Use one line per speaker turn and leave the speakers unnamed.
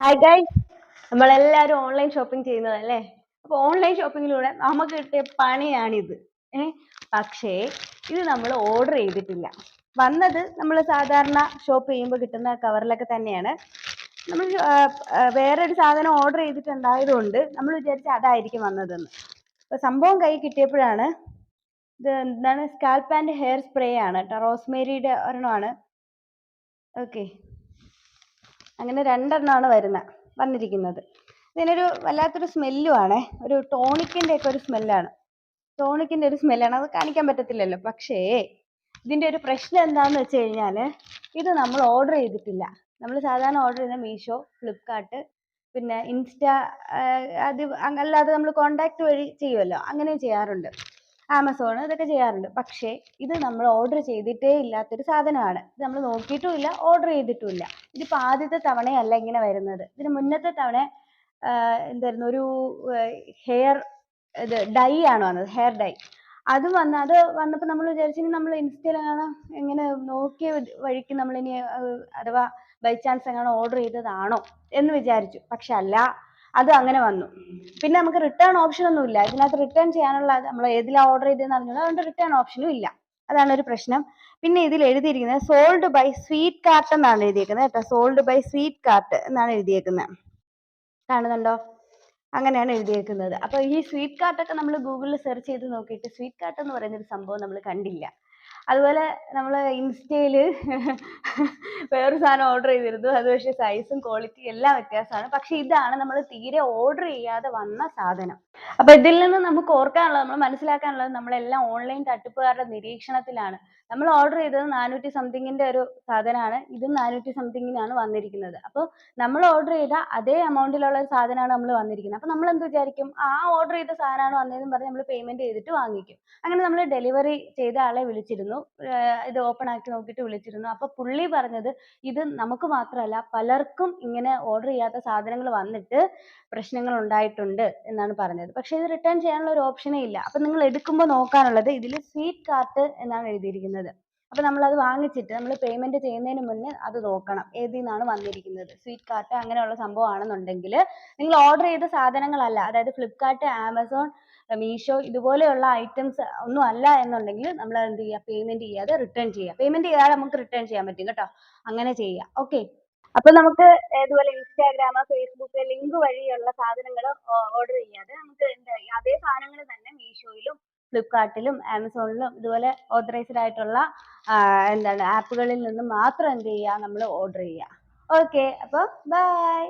Hi guys, നമ്മളെല്ലാവരും online shopping ചെയ്യുന്നതല്ലേ. അപ്പോൾ ഓൺലൈൻ ഷോപ്പിങ്ങിലൂടെ നമുക്ക് കിട്ടിയ പണിയാണിത്. ഏ പക്ഷേ ഇത് നമ്മൾ ഓർഡർ ചെയ്തിട്ടില്ല. വന്നത് നമ്മൾ സാധാരണ ഷോപ്പ് ചെയ്യുമ്പോൾ കിട്ടുന്ന കവറിലൊക്കെ തന്നെയാണ്. നമ്മൾ വേറൊരു സാധനം ഓർഡർ ചെയ്തിട്ടുണ്ടായതുകൊണ്ട് നമ്മൾ വിചാരിച്ച അതായിരിക്കും വന്നതെന്ന്. അപ്പോൾ സംഭവം കൈ കിട്ടിയപ്പോഴാണ് ഇത് എന്താണ്, സ്കാൽപ്പ് ആൻഡ് ഹെയർ സ്പ്രേ ആണ് കേട്ടോ. റോസ്മേരിയുടെ ഒരെണ്ണമാണ്. ഓക്കെ, അങ്ങനെ രണ്ടെണ്ണമാണ് വന്നിരിക്കുന്നത്. ഇതിനൊരു വല്ലാത്തൊരു സ്മെല്ലുമാണ്, ഒരു ടോണിക്കിന്റെ ഒക്കെ ഒരു സ്മെല്ലാണ്. അത് കാണിക്കാൻ പറ്റത്തില്ലല്ലോ. പക്ഷേ ഇതിന്റെ ഒരു പ്രശ്നം എന്താണെന്ന് വെച്ച് കഴിഞ്ഞാൽ, ഇത് നമ്മൾ ഓർഡർ ചെയ്തിട്ടില്ല. നമ്മൾ സാധാരണ ഓർഡർ ചെയ്യുന്ന മീഷോ, ഫ്ലിപ്കാർട്ട്, പിന്നെ ഇൻസ്റ്റ, അത് അല്ലാതെ നമ്മൾ കോണ്ടാക്ട് വഴി ചെയ്യുമല്ലോ, അങ്ങനെയും ചെയ്യാറുണ്ട്. ആമസോൺ, ഇതൊക്കെ ചെയ്യാറുണ്ട്. പക്ഷേ ഇത് നമ്മൾ ഓർഡർ ചെയ്തിട്ടേ ഇല്ലാത്തൊരു സാധനമാണ്. ഇത് നമ്മൾ നോക്കിയിട്ടുമില്ല, ഓർഡർ ചെയ്തിട്ടുമില്ല. ഇതിപ്പോൾ ആദ്യത്തെ തവണയല്ല ഇങ്ങനെ വരുന്നത്. ഇതിന് മുന്നത്തെ തവണ എന്തായിരുന്നു, ഒരു ഹെയർ ഡൈ ആണ് വന്നത്, ഹെയർ ഡൈ. അത് വന്നപ്പോൾ നമ്മൾ വിചാരിച്ചു ഇനി നമ്മൾ ഇൻസ്റ്റയിലാണ് ഇങ്ങനെ നോക്കിയ വഴിക്ക് നമ്മളിനി അഥവാ ബൈ ചാൻസ് എങ്ങനെ ഓർഡർ ചെയ്തതാണോ എന്ന് വിചാരിച്ചു. പക്ഷെ അല്ല, അത് അങ്ങനെ വന്നു. പിന്നെ നമുക്ക് റിട്ടേൺ ഓപ്ഷൻ ഒന്നും ഇല്ല ഇതിനകത്ത്. റിട്ടേൺ ചെയ്യാനുള്ള നമ്മൾ ഏതിലാണ് ഓർഡർ ചെയ്തതെന്ന് അറിഞ്ഞത്, അതുകൊണ്ട് റിട്ടേൺ ഓപ്ഷനും ഇല്ല. അതാണ് ഒരു പ്രശ്നം. പിന്നെ ഇതിൽ എഴുതിയിരിക്കുന്നത് സോൾഡ് ബൈ സ്വീറ്റ് കാർട്ട് എന്നാണ് എഴുതിയേക്കുന്നത് കേട്ടോ. സോൾഡ് ബൈ സ്വീറ്റ് കാർട്ട് എന്നാണ് എഴുതിയേക്കുന്നത്. കാണുന്നുണ്ടോ? അങ്ങനെയാണ് എഴുതിയേക്കുന്നത്. അപ്പോൾ ഈ സ്വീറ്റ് കാർട്ടൊക്കെ നമ്മൾ ഗൂഗിളിൽ സെർച്ച് ചെയ്ത് നോക്കിയിട്ട് സ്വീറ്റ് കാർട്ട് എന്ന് പറയുന്ന ഒരു സംഭവം നമ്മൾ കണ്ടില്ല. അതുപോലെ നമ്മൾ ഇൻസ്റ്റയിൽ വേറൊരു സാധനം ഓർഡർ ചെയ്തിരുന്നു. അത് പക്ഷേ സൈസും ക്വാളിറ്റി എല്ലാം വ്യത്യാസമാണ്. പക്ഷെ ഇതാണ് നമ്മൾ തീരെ ഓർഡർ ചെയ്യാതെ വന്ന സാധനം. അപ്പോൾ ഇതിൽ നിന്ന് നമുക്ക് ഓർക്കാനുള്ളത്, നമ്മൾ മനസ്സിലാക്കാനുള്ളത്, നമ്മളെല്ലാം ഓൺലൈൻ തട്ടിപ്പുകാരുടെ നിരീക്ഷണത്തിലാണ്. നമ്മൾ ഓർഡർ ചെയ്തത് 400 സംതിങ്ങിന്റെ ഒരു സാധനമാണ്. ഇതും 400 സംതിങ്ങിനാണ് വന്നിരിക്കുന്നത്. അപ്പോൾ നമ്മൾ ഓർഡർ ചെയ്ത അതേ എമൗണ്ടിലുള്ള ഒരു സാധനമാണ് നമ്മൾ വന്നിരിക്കുന്നത്. അപ്പോൾ നമ്മൾ എന്ത് വിചാരിക്കും, ആ ഓർഡർ ചെയ്ത സാധനമാണ് വന്നതെന്ന് പറഞ്ഞ് നമ്മൾ പേയ്മെന്റ് ചെയ്തിട്ട് വാങ്ങിക്കും. അങ്ങനെ നമ്മൾ ഡെലിവറി ചെയ്ത ആളെ വിളിച്ചിരുന്നു, ഇത് ഓപ്പൺ ആക്കി നോക്കിയിട്ട് വിളിച്ചിരുന്നു. അപ്പോൾ പുള്ളി പറഞ്ഞത് ഇത് നമുക്ക് മാത്രമല്ല പലർക്കും ഇങ്ങനെ ഓർഡർ ചെയ്യാത്ത സാധനങ്ങൾ വന്നിട്ട് പ്രശ്നങ്ങൾ ഉണ്ടായിട്ടുണ്ട് എന്നാണ് പറഞ്ഞത്. പക്ഷേ ഇത് റിട്ടേൺ ചെയ്യാനുള്ള ഒരു ഓപ്ഷനേ ഇല്ല. അപ്പം നിങ്ങൾ എടുക്കുമ്പോൾ നോക്കാനുള്ളത് ഇതിൽ സ്വീറ്റ് കാർട്ട് എന്നാണ് എഴുതിയിരിക്കുന്നത്. അപ്പോൾ നമ്മളത് വാങ്ങിച്ചിട്ട് നമ്മൾ പേയ്മെന്റ് ചെയ്യുന്നതിന് മുന്നേ അത് നോക്കണം, ഏതിൽ നിന്നാണ് വന്നിരിക്കുന്നത്. സ്വീറ്റ് കാർട്ട് അങ്ങനെയുള്ള സംഭവമാണെന്നുണ്ടെങ്കിൽ, നിങ്ങൾ ഓർഡർ ചെയ്ത സാധനങ്ങളല്ല, അതായത് ഫ്ലിപ്കാർട്ട്, ആമസോൺ, മീഷോ ഇതുപോലെയുള്ള ഐറ്റംസ് ഒന്നും അല്ല എന്നുണ്ടെങ്കിൽ നമ്മൾ എന്ത് ചെയ്യുക, പേയ്മെന്റ് ചെയ്യാതെ റിട്ടേൺ ചെയ്യുക. പേയ്മെന്റ് ചെയ്യാതെ നമുക്ക് റിട്ടേൺ ചെയ്യാൻ പറ്റും കേട്ടോ. അങ്ങനെ ചെയ്യുക. ഓക്കെ, അപ്പൊ നമുക്ക് ഇതുപോലെ ഇൻസ്റ്റാഗ്രാം, ഫേസ്ബുക്ക് ലിങ്ക് വഴിയുള്ള സാധനങ്ങൾ ഓർഡർ ചെയ്യാതെ നമുക്ക് അതേ സാധനങ്ങൾ തന്നെ മീഷോയിലും ഫ്ലിപ്കാർട്ടിലും ആമസോണിലും ഇതുപോലെ ഓതറൈസ്ഡ് ആയിട്ടുള്ള ആപ്പുകളിൽ നിന്ന് മാത്രം എന്ത് ചെയ്യുക, നമ്മൾ ഓർഡർ ചെയ്യുക. ഓക്കെ, അപ്പോൾ ബൈ.